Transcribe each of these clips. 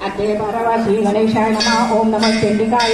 अध्याय 12 श्री गणेशाय नमः. ओम नमः चंडिकाय.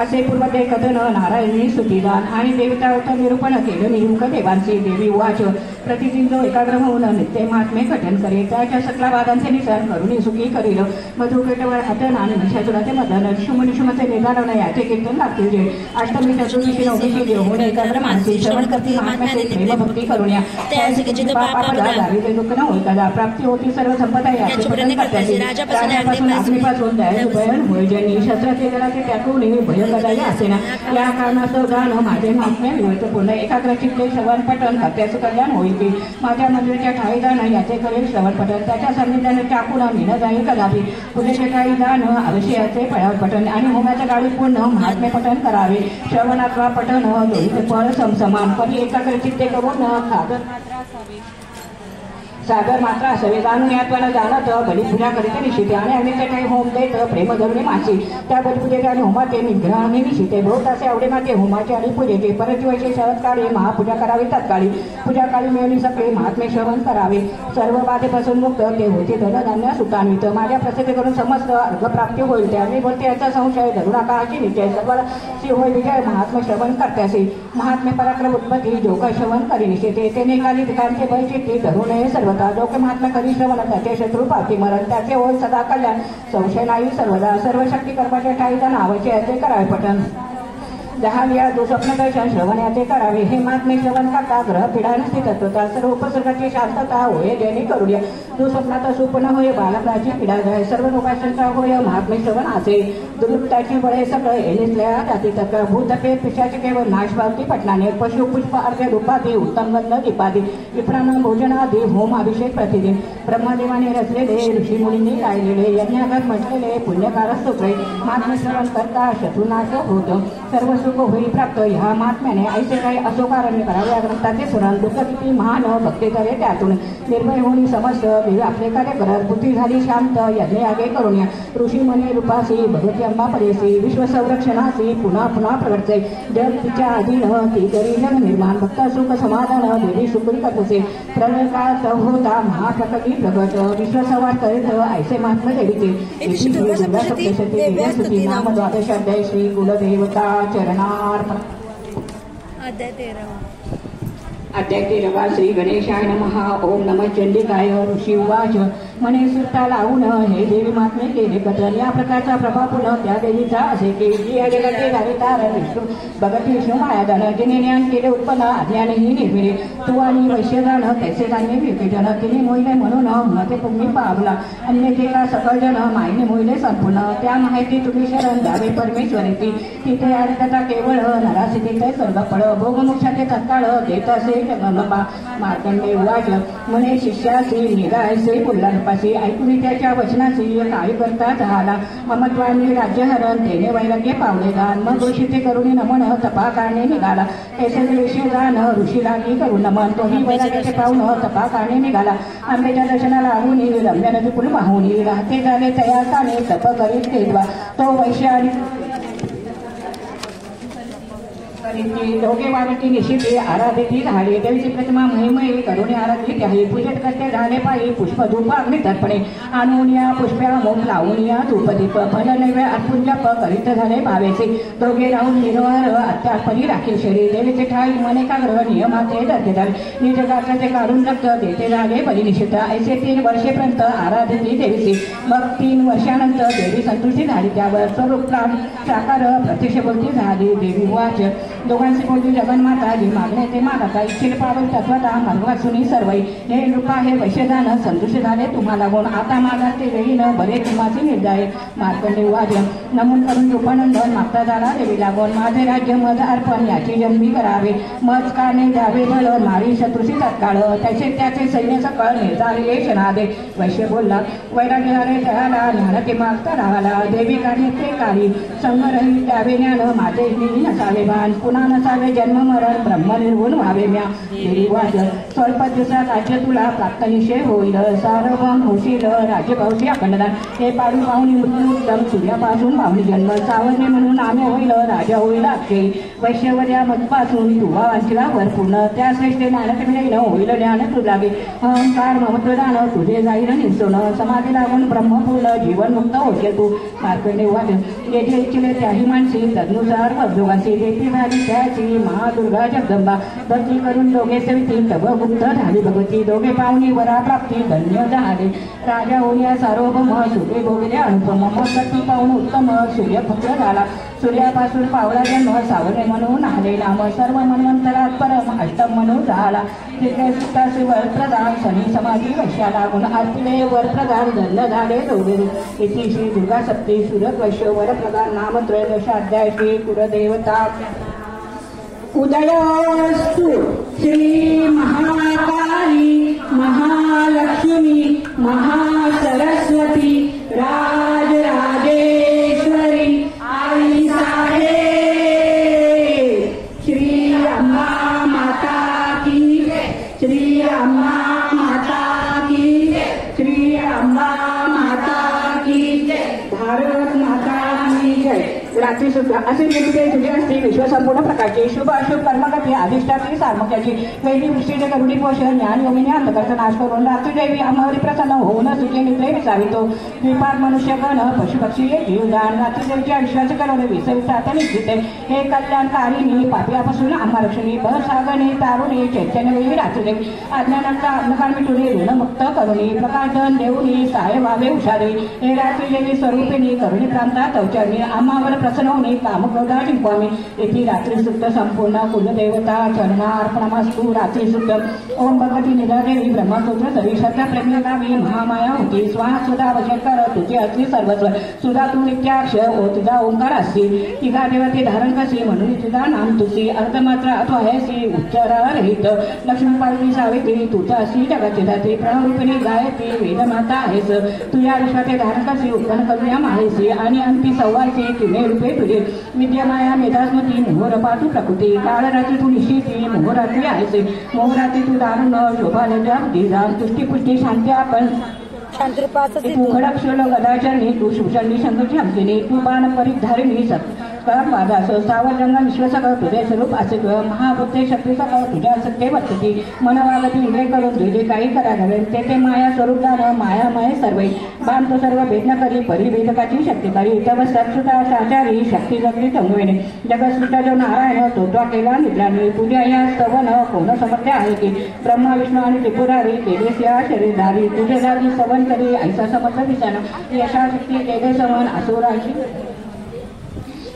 असे पूर्वते कथन नारायणी स्तुतिदान आणि देवतावत निरूपण केलं. निरुंक देवांचे. देवी उवाच. प्रतिदिन जो एकाग्र होऊन नित्य महात्मे कथन करे त्याच्या सकला वादांचे निसन करुणी सुखी करील. मधुकेटवर हतन आणि निशाचुराचे मदन शुमनिशुमचे निदान याचे कीर्तन लागतील जे. अष्टमी चतुर्दशी नवदशी घेऊन एकाग्र मानसी श्रवण करती महात्म्याचे प्रेम भक्ती करुण्या दारिद्र्य दुःख न होता प्राप्ती होती सर्व संपदा याचे पठन करत्याची. राजापासून अग्नीपासून दयाळू होय ज्यांनी शस्त्राचे गळाचे त्यातून भयंकराय असेना. या कारणास्तव गाण माझे महात्म्य मिळते पूर्ण एकाग्र चित्ते श्रवण पठण त्याचे कल्याण होईल की. माझ्या मंदिराच्या ठाई दान याचे करेल श्रवण पठण त्याच्या सान्निध्याने टाकून न जाईल कदापि. पूजेचे ठाई दान अवश्याचे फळावर पठण आणि होमाच्या गाडी पूर्ण महात्म्य पठण करावे. श्रवण अथवा पठण दोन्हीचे फळ समसमान पण एकाग्र चित्ते करून सागर मात्र असावे. जाणून यात्वाला जाणत बलिपूजा करीत निशिते आणि अनेक काही होम देत प्रेम धरुणे मासी. त्या बलिपूजेचे आणि होमाचे निग्रहाने निशिते बहुत असे आवडे माते होमाचे आणि पूजेचे. परजीवाचे शरद काळी महापूजा करावी तत्काळी. पूजा काळी मिळवली सगळे महात्मे श्रवण करावे. सर्व बाधेपासून मुक्त ते होते धनधान्य सुतान्वित. माझ्या प्रसिद्ध करून समस्त अर्घप्राप्ती होईल त्यावेळी बोलते याचा संशय धरू नका अशी निश्चय. सर्व होय विजय महात्मे श्रवण करत्यासी. महात्मे पराक्रम उत्पत्ती जोग श्रवण करी निशिते. तेने काली ठिकाणचे बळ चित्ती धरू नये सर्व जो महात्मा कधी श्रवण त्याचे शत्रू पाठी मरण त्याचे होय सदा कल्याण. संशय नाही सर्वदा सर्व शक्ती कर्माच्या ठाई नावाचे याचे करावे पठण. जहालिया दुःस्वप्नदर्शन श्रवण याचे करावे. हे महात्मे श्रवण करता ग्रह पीडा नसती तत्वता सर्व उपसर्गाची शांतता होय ज्यांनी करूया. दुःस्वप्नात सुपन होय बालकाची पीडा जाय सर्व लोकांचा होय महात्मे श्रवण असे. दुर्लुप्ताची बळे सगळे एलिसल्या जाती तक्र भूतपेत पिशाचे केवळ नाश पावती पटणाने. पशु पुष्प अर्घ्य धुपादी उत्तम गंध दीपादी विप्राण भोजनादी होम अभिषेक प्रतिदिन. ब्रह्मदेवाने रचलेले ऋषी मुनींनी गायलेले यज्ञागत म्हटलेले पुण्यकारक स्तोत्रे. महात्मे श्रवण करता शत्रुनाश होत सर्व सुख होई प्राप्त. ह्या महात्म्याने ऐसे काही असो कारण करावे. या ग्रंथाचे स्मरण दुःख किती महान भक्ती करे त्यातून. निर्भय होऊन समस्त देवी आपले कार्य करत. बुद्धी झाली शांत यज्ञ आगे करुण्या. ऋषी मनी रूपासी भगवती अंबा परेसी विश्व संरक्षणासी पुन्हा पुन्हा प्रगटचे. जग तिच्या अधीन ती करी जग निर्माण. भक्त सुख समाधान देवी सुखी करतसे. प्रलय काळात होता महाप्रकटी प्रगट. विश्व संवाद करीत ऐसे महात्मा देवीचे. नाम द्वादशाध्याय श्री कुलदेवता चरणार्पण. अध्याय 13 श्री गणेशाय नमः. ओम नमः चंडिकाय. ऋषी उवाच. म्हणे सुट्टा लावून हे देवी महात्मे केले कथन. या प्रकारचा प्रभाव पुन्हा त्या देवीचा असे की जी या जगाचे झाले तार विष्णू भगत विष्णू मायादान. जिने ज्ञान केले उत्पन्न अज्ञानही निर्मिले. तू आणि वैश्यदान कैसे जाणे विवेचन. तिने मोहिले म्हणून ते तुम्ही पावला. अन्य जे का सकळ जन मायने मोहिले संपूर्ण. त्या माहिती तुम्ही शरण द्यावे परमेश्वरीची. तिथे अर्धता केवळ नरासी तिथे सर्व फळ भोगमोक्षाचे तत्काळ देत असे जगन्नपा. मार्कंडे उवाच. म्हणे शिष्यासी निरायसे पुल्लांपाशी ऐकून त्याच्या वचनाशी काय करता झाला. ममत्वाने राज्यहरण तेने वैराग्य पावले दान. मग ऋषी ते करुणी नमन तपा काढणे निघाला. ऐसे ऋषी दान ऋषीला मी करू नमन. तोही वैराग्याचे पाहून तपा काढणे निघाला. आंबेच्या दर्शनाला आवून रम्य नदी पुढे वाहून राहते झाले तयासाने तप करीत तेव्हा तो वैश्य आणि दोघे वाढती निशिते आराधिती झाली. देवीची प्रतिमा महिमयी करुणी आराधित आहे. पूजत करते झाले पायी पुष्प धूप अग्नी तर्पणे. आणून या पुष्प्या मोम लावून या धूपदीप फल नैवे अर्पून जप करीत झाले भावेचे. दोघे राहून निर्वार अत्यापरी राखील शरीर. देवीचे ठाई मन एकाग्र नियमाचे धरते झाले. निज गात्राचे काढून रक्त देते झाले बली निषिद्ध. ऐसे 3 वर्षेपर्यंत आराधिती देवीची. मग 3 वर्षानंतर देवी संतुष्टी झाली. त्यावर स्वरूप प्राण साकार प्रत्यक्ष बोलती झाली. देवी वाच. दोघांचे बोलती जगन्माता जी मागणे ते मागता. इच्छित पावन तत्वता मार्गवासुनी सर्वई. हे कृपा हे वैश्यदान संतुष्ट झाले तुम्हाला गुण. आता मागा ते वेळी न बरे तुम्हाचे निर्धाय. मार्कंडे वाज. नमून करून रूपानंदन मागता झाला देवी लागून. माझे राज्य मज अर्पण याची जन्मी करावे. मज काने द्यावे बळ मारी शत्रुशी तत्काळ. त्याचे सैन्य सकळ निर्धारिले क्षणादे. वैश्य बोलला. वैराग्य झाले तयाला ज्ञान ते मागता राहाला. देवी काढे ते काळी संगरही द्यावे ज्ञान माझे नसावे भान. पुन्हा नसावे जन्म मरण ब्रह्मनिर्गुण व्हावे म्या वाद स्वल्प दिवसात राज्य तुला प्राप्त निश्चय होईल सार्वभौम होशील राज्यभावशी अखंडदान हे पाडून पाहुणी मृत्यू उत्तम सूर्यापासून पाहुणी जन्म सावरणे म्हणून आम्ही होईल राजा होईल अक्षयी वैश्यवर्या मधपासून तुवा वांचला भरपूर्ण त्या श्रेष्ठ ज्ञानात विनयन होईल ज्ञान तू लागे अहंकार ममत्वदान तुझे जाईल निसोन समाधी लागून ब्रह्मपूर्ण जीवन मुक्त होशील तू मार्कंडे वाद जे जे इच्छिले त्याही मानसी तदनुसार वद्योगासी देती झाली त्याची महादुर्गा जगदंबा भक्ती करून दोघे सेविती तब गुप्त झाली भगवती दोघे पाहुणी वरा प्राप्ती धन्य झाले राजा होया सार्वभौम सुखे भोगले अनुपम मस्ती पाहून उत्तम सूर्यपुत्र झाला सूर्यापासून पावला जन्म सावरे म्हणून आले नाम सर्व मन्वंतरात परम अष्टम म्हणून झाला तिथे सुताचे वरप्रधान शनी समाधी वैश्या लागून आरतीले वरप्रधान धन्य झाले दोघे इति श्री दुर्गा सप्ती सुरत वैश्य वरप्रधान नाम त्रयोदशाध्याय श्री कुलदेवता उदयोस्तु श्री महाकाली महालक्ष्मी महासरस्वती राजराजेश्वरी आई साहेब श्री अम्मा माता की श्री अम्मा माता की श्री अम्मा माता की भारत माता की जय रात्री सुद्धा असे वेगवेगळे तुझे असते विश्व संपूर्ण प्रकारचे शुभ अशुभ कर्मगती अधिष्ठात्री सार्मक्याची वैदिक दृष्टीचे करुणी पोषण ज्ञान योगिनी अंधकारचा नाश करून रात्रीदेवी अमावरी प्रसन्न होऊन सुखे निद्रे विसावितो द्विपाद मनुष्य गण पशुपक्षी जीवदान रात्रीदेवीचे आयुष्याचे करुणे विसवितात निश्चिते हे कल्याणकारिणी पापियापासून आम्हारक्षणी बसागणे तारुणी चैतन्यवेळी रात्रीदेवी अज्ञानाचा अंधकार मिटुनी ऋणमुक्त करुणी प्रकाशन देऊनी सहाय्य व्हावे उषारे हे रात्रीदेवी स्वरूपिणी करुणी प्रांतात अवचारणी आम्हावर प्रसन्न होणे कामक्रोधा जिंकवामी येथे रात्री सुक्त संपूर्ण कुलदेवता चरणार्पणमस्तु रात्री सुक्त ओम भगवती निरादेवी ब्रह्मसूत्र सरी श्रद्धा प्रज्ञावी महामाया होती स्वाहा सुधा वशकर तुझे असली सर्वस्व सुधा तू नित्याक्ष ओ तुझा ओंकार असती तिघा देवते धारण कशी म्हणून तुझा नाम तुझी अर्धमात्र अथवा हेसी उच्चारहित लक्ष्मी पार्वती सावित्री तुझा अशी जगाची धात्री प्रणवरूपिणी गायत्री वेदमाता आहेस तुझ्या विश्वाचे धारण कशी उत्पन्न करूया माहेसी आणि अंती सव्वाची तुने रूपे तुझे विद्यमाया मेधास्मती मोहरपातू प्रकृती काळरात्री तू निश्चिती मोहरात्री आहेसे मोहरात्री तू दारुण शोभालजा बुद्धिदान तुष्टीपुष्टी शांती आपण तू खडक्षोल गदाचरणी तू शिवचंडी शंकरची अंकिनी तू बाण परिधारिणी वादास सावर रंग विश्वसक तुझे स्वरूप असे महाबुद्धे शक्तीसक तुझ्या सत्य वर्तती मनवागती विजय करून तुझे काही करावे तेथे माया स्वरूप दान मायामय सर्वे बाण तो सर्व भेदन करी परिभेदकाची शक्ती करी तव सत्सुता साचारी शक्ती जगली तंगवेने जगत्सृष्टा जो नारायण तो केला निद्रानी तुझ्या या स्तवन कोण समर्थ आहे की ब्रह्मा विष्णू आणि त्रिपुरारी तेजस्या शरीरधारी तुझे जागी सवन करी ऐसा समर्थ दिसाना यशाशक्ती तेजे सवन असुराशी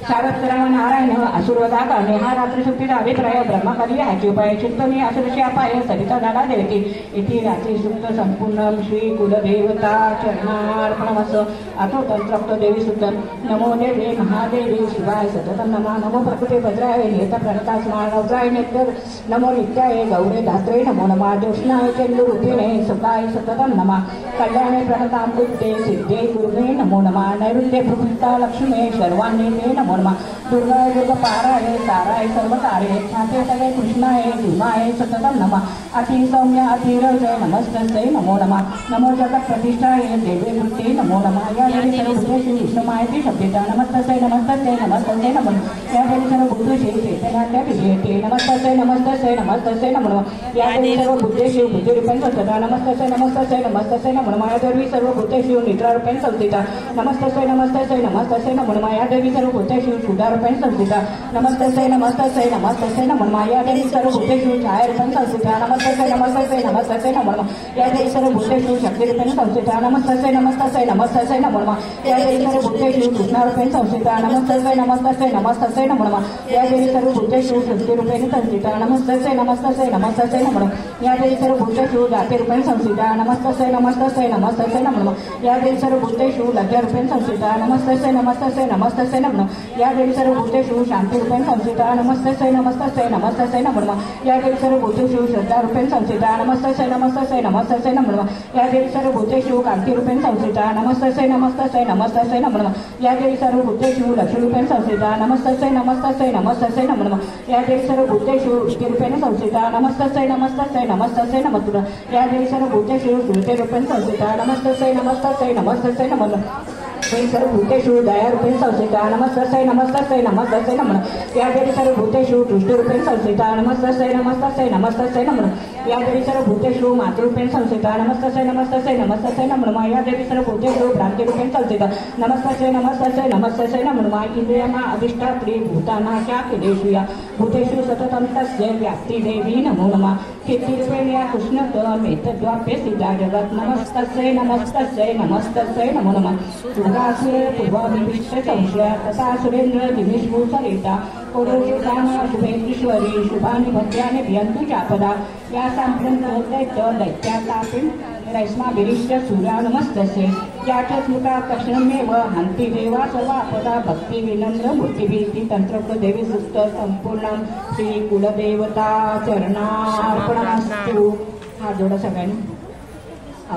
सावत्र नारायण असुरवधा करणे हा रात्री सुट्टीचा अभिप्राय ब्रह्मकारी ह्याची उपाय चित्तनी असुरशी अपाय सरिता झाला देवती इथे रात्री सुक्त संपूर्ण श्री कुलदेवता चरणार्पणमस अथो तंत्रोक्त देवी सुक्त नमो देवी महादेवी शिवाय सतत नमा नमो प्रकृती भद्राय नेत प्रणता स्मार नवराय नेत्र नमो नित्याय गौरे धात्रे नमो नमा ज्योत्स्नाय चंद्ररूपिणे सुखाय सतत नमा कल्याणे प्रणतां बुद्धे सिद्धे गुरुवे नमो नमा नैऋत्ये प्रभुता लक्ष्मी शर्वाण्ये ते नमो नमा दुर्गा दुर्ग पाराय ताराय सर्व तारे ख्याते सगळे कृष्णाय धुमाय सततम नमा अति सौम्य अति रजय नमस्तस्यै नमो नमा नमो जगत प्रतिष्ठाय देवे वृत्ती नमो नमा या देवी सर्व भूतेषु विष्णुमायती शब्देता नमस्तस्यै नमस्तस्यै नमस्तस्यै नमो या देवी सर्व भूतेषु चैतन्यात्या विजयते नमस्तस्यै नमस्तस्यै नमस्तस्यै नमो या देवी सर्व भूतेषु बुद्धिरूपेण संस्थिता नमस्तस्यै नमस्तस्यै नमस्तस्यै नमो नमा या देवी सर्व भूतेषु निद्रारूपेण संस्थिता नमस्तस्यै नमस्तस्यै नमस्तस्यै नमो नमा या देवी सर्व भूतेषु क्षुधारूपेण संस्थिता नमस्तस्यै नमस्तस्यै नमस्तस्यै नमो नमा या देवी सर्व भूतेषु छायारूपेण संस्थिता नमस्तस्यै नमस्तस्यै नमस्तस्यै नमो नमा या देवी सर्व भूतेषु शक्तिरूपेण संस्थिता नमस्तस्यै नमस्तस्यै नमस्तस्यै नमो नमा या देवी सर्व भूतेषु कृष्णारूपेण संस्थिता नमस्तस्यै नमस्तस्यै नमस्तस्यै नमो नमा या देवी सर्व भूतेषु शक्तिरूपेण संस्थिता नमस्तस्यै नमस्तस्यै नमस्तस्यै नमो नमा या देवी सर्व भूतेषु जातिरूपेण संस्थिता नमस्तस्यै नमस्तस्यै नमस्तस्यै नमो नमा या देवी सर्व भूतेषु लज्जारूपेण संस्थिता नमस्तस्यै नमस्तस्यै नमस्तस्यै नमो या देवी सर्वभूतेषु शांतिरूपेण संस्थिता नमस्तस्यै नमस्तस्यै नमस्तस्यै नमो नमः या देवी सर्वभूतेषु श्रद्धारूपेण संस्थिता नमस्तस्यै नमस्तस्यै नमस्तस्यै नमो नमः या देवी सर्वभूतेषु कांतिरूपेण संस्थिता नमस्तस्यै नमस्तस्यै नमस्तस्यै नमो नमः या देवी सर्वभूतेषु लक्ष्मीरूपेण संस्थिता नमस्तस्यै नमस्तस्यै नमस्तस्यै नमो नमः या देवी सर्वभूतेषु वृत्तिरूपेण संस्थिता नमस्तस्यै नमस्तस्यै नमस्तस्यै नमो नमः या देवी सर्वभूतेषु स्मृतिरूपेण संस्थिता नमस्तस्यै नमस्तस्यै नमस्तस्यै नमो नमः देवी सर्वभूतेषु दयारूपेण संस्थिता नमस्तस्यै नमस्तस्यै नमस्तस्यै नमो नमः या देवी सर्वभूतेषु दृष्टिरूपेण संस्थिता नमस्तस्यै नमस्तस्यै नमस्तस्यै नमो नमः या देवी सर्वभूतेषु मातृरूपेण संस्थिता नमस्तस्यै नमस्तस्यै नमस्तस्यै नमो नमः या देवी सर्वभूतेषु भ्रांतिरूपेण संस्थिता नमस्तस्यै नमस्तस्यै नमस्तस्यै नमो नमः इंद्रियाणां अधिष्ठात्री भूतानां केलेषु या भूतेषु सततं तस्य व्याप्ति देवी नमो नमः कीर्तिरूपेण या कृष्णत्वमेतद्वाप्य सिद्धा जगत् नमस्तस्यै नमस्तस्यै नमस्तस्यै नमो नमः दुर्गासुरे पूर्वाभिविष्ट संशया तथा सुरेंद्र दिनेशभू सरिता पुरुषाना शुभेश्वरी शुभानि भद्रानि भियन्तु चापदा या सांप्रंत दैत्यातापिं रैस्माभिरिष्ट सूर्या नमस्तस्यै या च स्मृता तक्षणमेव हन्ति देवा सर्वापदा भक्ति विनम्र मूर्तिभिः तंत्रज्ञ देवी सुक्त संपूर्णं श्रीकुलदेवता चरणार्पणमस्तु हा जोडा सगळ्यांनी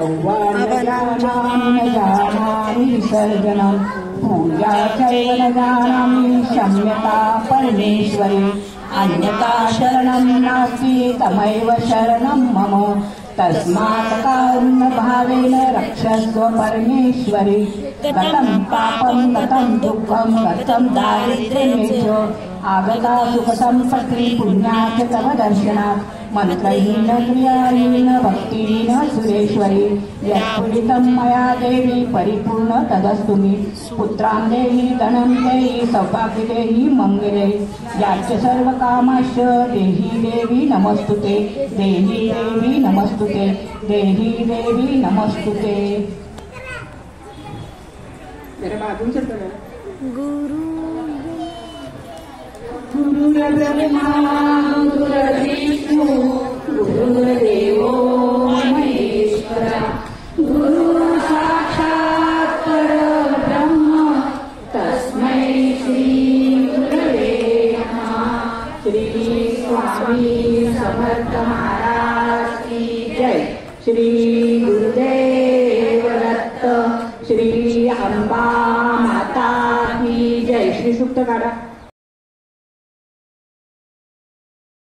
औवार्यजानामि जानामि विसर्जनं पूजा चैव न जानामि क्षम्यता परमेश्वरी अन्यथा शरणं नास्ति तमैव शरणं मम तस्मात् कारुण्यभावेन रक्षस्व परमेश्वरी गतं पापं गतं दुःखं गतं दारिद्र्यं च आगता सुखसंपत्ति पुण्यात् तव दर्शनात् मंत्रहीन क्रियाहीन भक्तिहीन सुरेश्वरी यत्पुरितं मया देवी परिपूर्ण तदस्तु मे पुत्रां देहि धनं देहि सौभाग्य देहि मंगले याच सर्वकामाश्च देहि देवी नमस्तुते देहि देवी नमस्तुते देहि देवी नमस्तुते। मेरे बाजू से गुरु गुरुर्ब्रह्मा गुरुर्विष्णु गुरुर्देवो महेश्वरा गुरु साक्षात् परब्रह्म तस्मै श्री गुरवे नमः। श्री स्वामी समर्थ महाराज की जय। श्री गुरुदेव दत्त श्री अंबा माता की जय। श्री सूक्त काढा।